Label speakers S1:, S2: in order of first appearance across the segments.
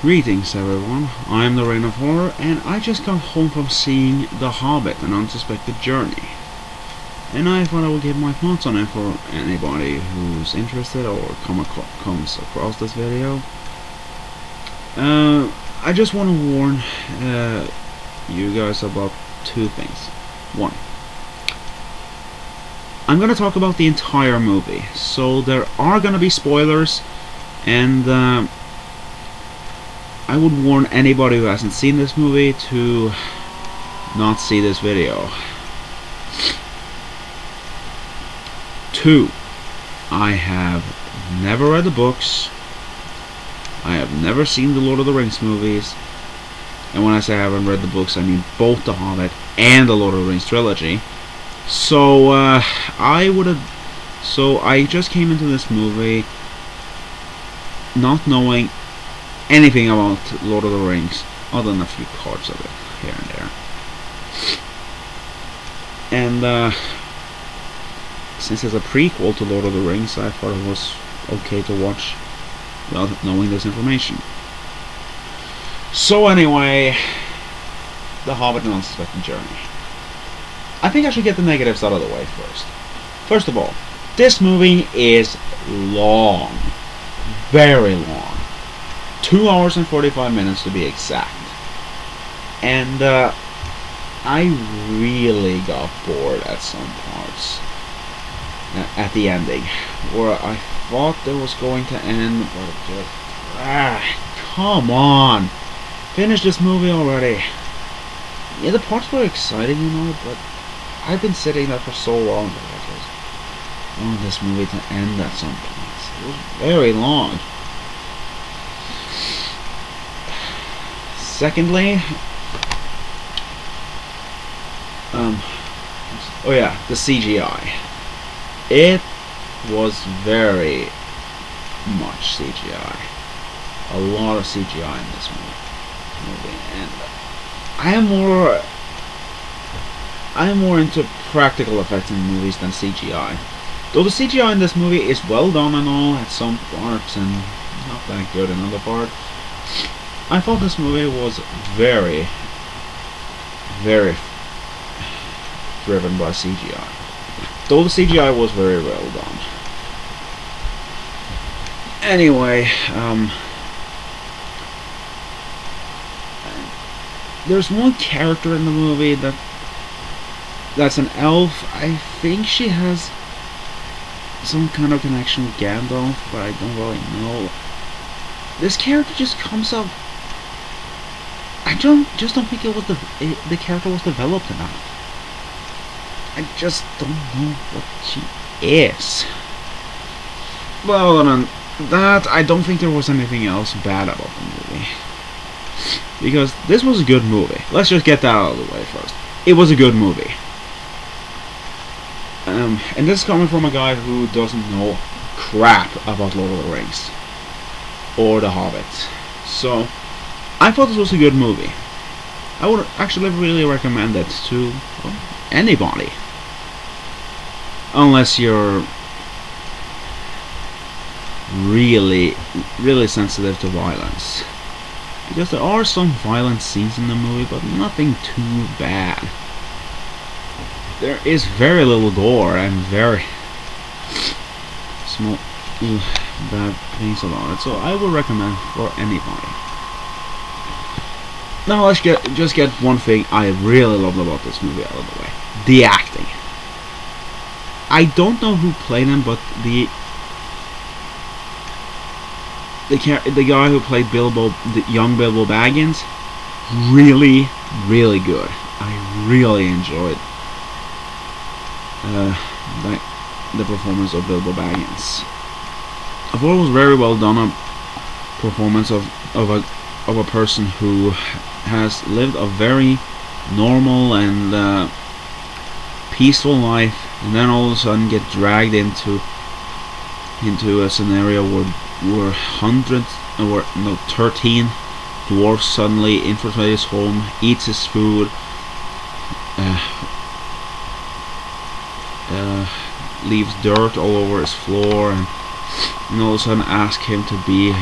S1: Greetings everyone, I'm the Reign of Horror, and I just got home from seeing The Hobbit, An Unsuspected Journey. And I thought I would give my thoughts on it for anybody who's interested or comes across this video. I just want to warn you guys about two things. One, I'm going to talk about the entire movie, so there are going to be spoilers, and I would warn anybody who hasn't seen this movie to not see this video. 2, I have never read the books. I have never seen the Lord of the Rings movies. And when I say I haven't read the books, I mean both The Hobbit and the Lord of the Rings trilogy. So I just came into this movie not knowing anything about Lord of the Rings other than a few parts of it here and there. And since it's a prequel to Lord of the Rings, I thought it was okay to watch without knowing this information. So anyway, The Hobbit, An Unsuspected Journey. I think I should get the negatives out of the way first. First of all, this movie is long. Very long. 2 hours and 45 minutes to be exact. And I really got bored at some parts. At the ending, where I thought it was going to end, but just come on, finish this movie already. Yeah, the parts were exciting, you know, but I've been sitting there for so long that I just wanted this movie to end at some point. It was very long. Secondly, oh yeah, the CGI. It was very much CGI. A lot of CGI in this movie. And I am more into practical effects in movies than CGI. Though the CGI in this movie is well done and all at some parts and not that good in other parts, I thought this movie was very, very driven by CGI. Though the CGI was very well done. Anyway, there's one character in the movie that's an elf. I think she has some kind of connection with Gandalf, but I don't really know. This character just comes up. I just don't think the character was developed enough. I just don't know what she is. Well, other than that, I don't think there was anything else bad about the movie. Because this was a good movie. Let's just get that out of the way first. It was a good movie. And this is coming from a guy who doesn't know crap about Lord of the Rings. Or The Hobbit. So, I thought this was a good movie. I would actually really recommend it to anybody. Unless you're really, really sensitive to violence. Because there are some violent scenes in the movie, but nothing too bad. There is very little gore and very small bad things about it. So I would recommend for anybody. Now let's just get one thing I really loved about this movie out of the way. The acting. I don't know who played him, but the guy who played Bilbo, the young Bilbo Baggins, really, really good. I really enjoyed the performance of Bilbo Baggins. I thought it was very well done. A performance of a person who has lived a very normal and peaceful life, and then all of a sudden get dragged into a scenario where 13 dwarves suddenly infiltrate his home, eats his food, leaves dirt all over his floor, and and all of a sudden ask him to be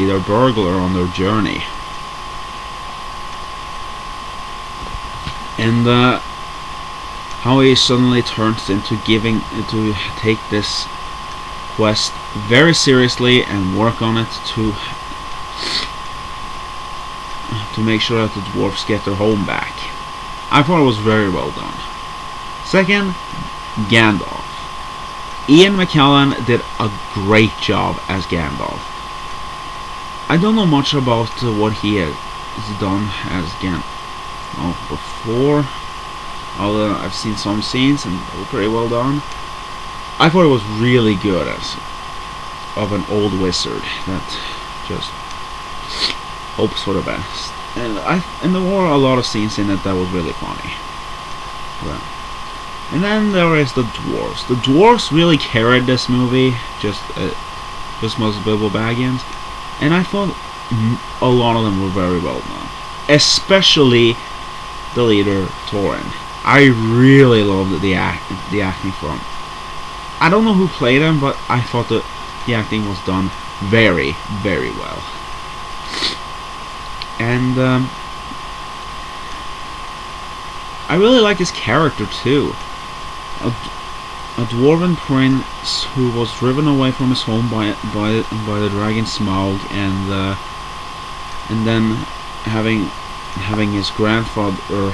S1: their burglar on their journey. And how he suddenly turns into to take this quest very seriously and work on it to make sure that the dwarves get their home back. I thought it was very well done. Second, Gandalf. Ian McKellen did a great job as Gandalf. I don't know much about what he has done as Gandalf before, although I've seen some scenes and they were pretty well done. I thought it was really good as of an old wizard that just hopes for the best. And there were a lot of scenes in it that was really funny. Well, and then there is the dwarves. The dwarves really carried this movie, just most Bilbo Baggins, and I thought a lot of them were very well done. Especially the leader, Thorin. I really loved the acting from. I don't know who played him, but I thought that the acting was done very, very well. And I really like his character too. A dwarven prince who was driven away from his home by the dragon Smaug, and then having his grandfather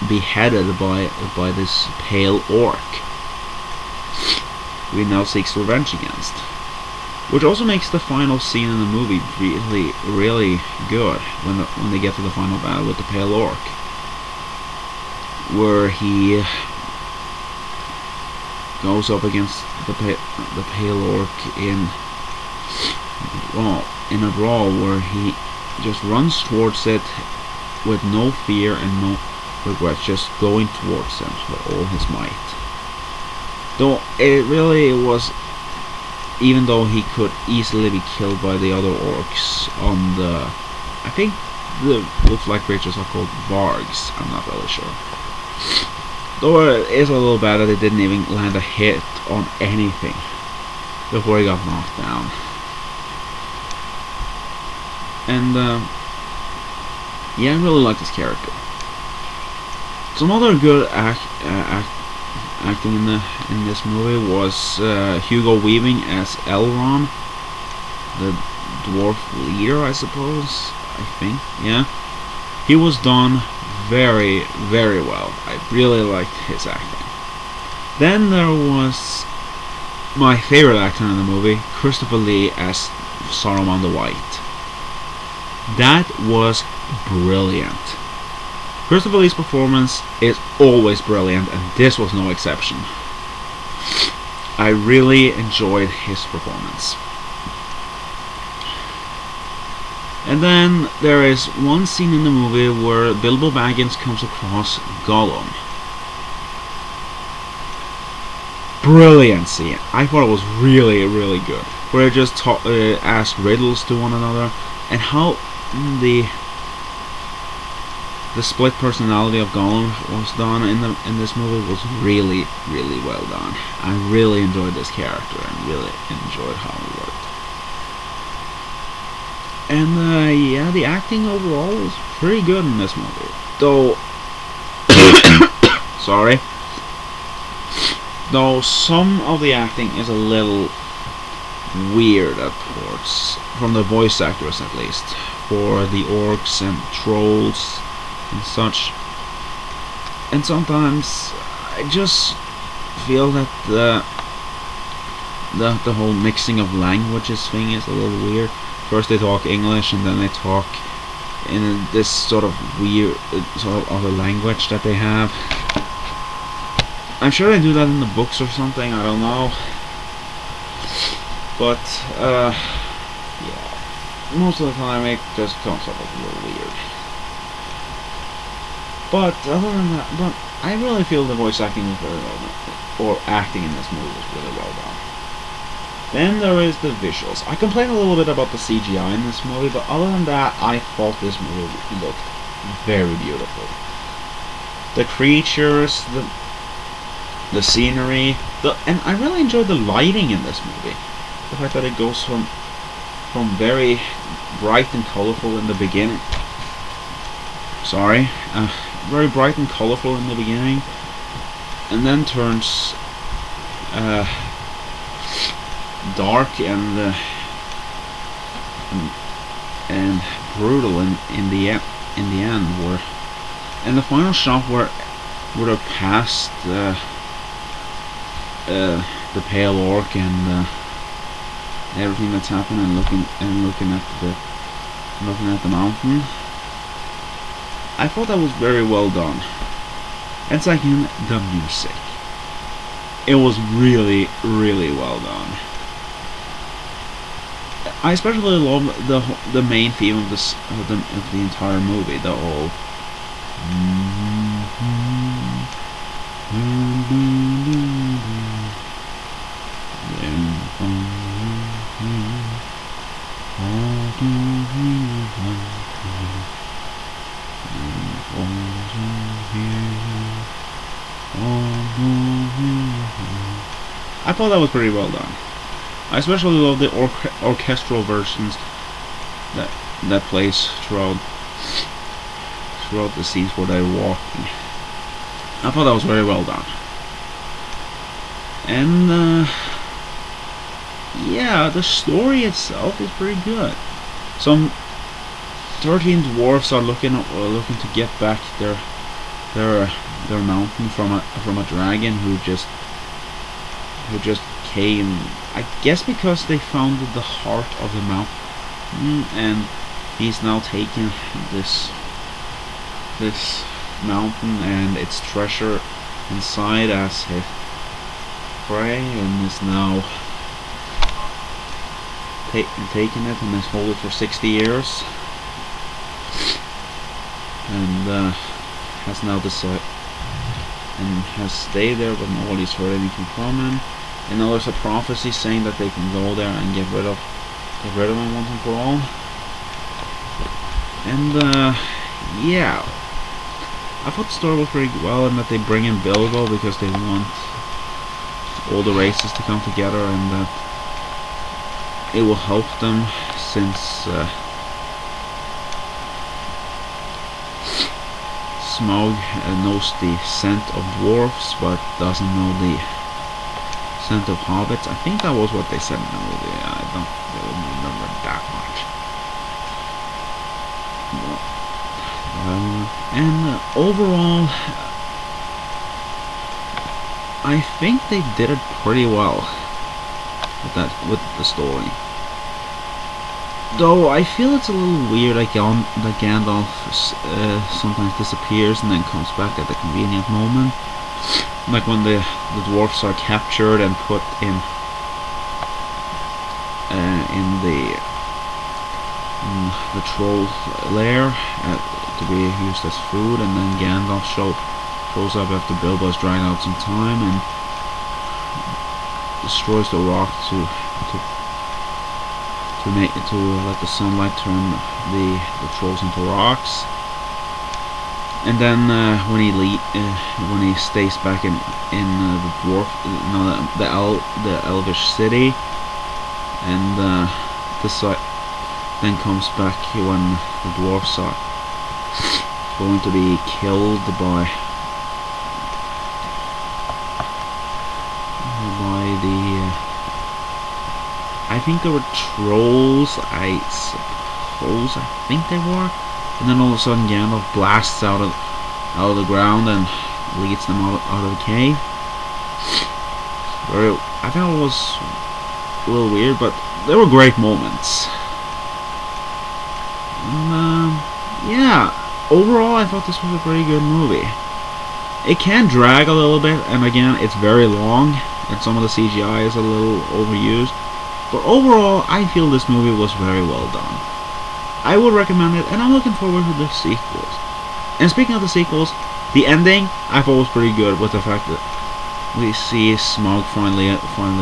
S1: beheaded by this pale orc, who he now seeks revenge against. Which also makes the final scene in the movie really, really good when they get to the final battle with the pale orc, where he goes up against the pale orc in a brawl where he just runs towards it with no fear and no regret, just going towards him with all his might. Though it really was, even though he could easily be killed by the other orcs on the, I think the wolf-like creatures are called vargs, I'm not really sure. Though it is a little bad that it didn't even land a hit on anything before he got knocked down. And yeah, I really like this character. Some other good acting in this movie was Hugo Weaving as Elrond, the dwarf leader, I suppose. I think, yeah. He was done very, very well. I really liked his acting. Then there was my favorite actor in the movie, Christopher Lee as Saruman the White. That was brilliant. Christopher Lee's performance is always brilliant, and this was no exception. I really enjoyed his performance. And then there is one scene in the movie where Bilbo Baggins comes across Gollum. Brilliant scene. I thought it was really, really good. Where they just asked riddles to one another, and how the split personality of Gollum was done in this movie was really, really well done. I really enjoyed this character and really enjoyed how it worked. And yeah, the acting overall was pretty good in this movie. Though, sorry. Though some of the acting is a little weird at parts, from the voice actors at least, for the orcs and trolls and such. And sometimes I just feel that the whole mixing of languages thing is a little weird. First they talk English and then they talk in this sort of weird sort of other language that they have. I'm sure they do that in the books or something, I don't know. But yeah, most of the time it just comes up as a little weird. But other than that, but I really feel the voice acting was very well done, or acting in this movie was really well done. Then there is the visuals. I complained a little bit about the CGI in this movie, but other than that, I thought this movie looked very beautiful. The creatures, the scenery, and I really enjoyed the lighting in this movie. the fact that it goes from very bright and colorful in the beginning. Sorry, very bright and colorful in the beginning, and then turns dark and brutal in the end, where in the final shot where they're past the pale orc and everything that's happened, and looking at the mountain. I thought that was very well done. And second, the music. It was really, really well done. I especially love the main theme of the entire movie. The whole I thought that was pretty well done. I especially love the orchestral versions that plays throughout the scenes where they're walking. I thought that was very well done. And yeah, the story itself is pretty good. Some 13 dwarfs are looking to get back their mountain from a dragon who just came, I guess because they found the heart of the mountain, and he's now taken this mountain and its treasure inside as his prey, and is now taking it and has held it for 60 years, and has now decided and has stayed there, but nobody's heard anything from him. And now there's a prophecy saying that they can go there and get rid of him once and for all. And yeah, I thought the story was pretty well, and that they bring in Bilbo because they want all the races to come together, and that it will help them, since Smaug knows the scent of dwarves but doesn't know the scent of hobbits. I think that was what they said in the movie. I don't really remember that much. And overall, I think they did it pretty well with the story. Though I feel it's a little weird, like Gandalf sometimes disappears and then comes back at the convenient moment. Like when the dwarfs are captured and put in the troll lair to be used as food, and then Gandalf shows up after Bilbo has dragged out some time and destroys the rock to let the sunlight turn the trolls into rocks. And then when he stays back in the dwarf, the elvish city, and then comes back when the dwarfs are going to be killed by the I think they were trolls, I suppose. I think they were. And then all of a sudden Gandalf blasts out of the ground and leads them out of the cave. I thought it was a little weird, but they were great moments. And yeah, overall I thought this was a pretty good movie. It can drag a little bit, and again, it's very long, and some of the CGI is a little overused. But overall, I feel this movie was very well done. I would recommend it, and I'm looking forward to the sequels. And speaking of the sequels, the ending I thought was pretty good, with the fact that we see Smaug finally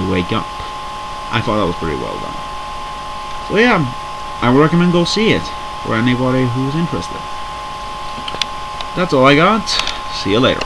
S1: wake up. I thought that was pretty well done. So yeah, I would recommend go see it for anybody who's interested. That's all I got. See you later.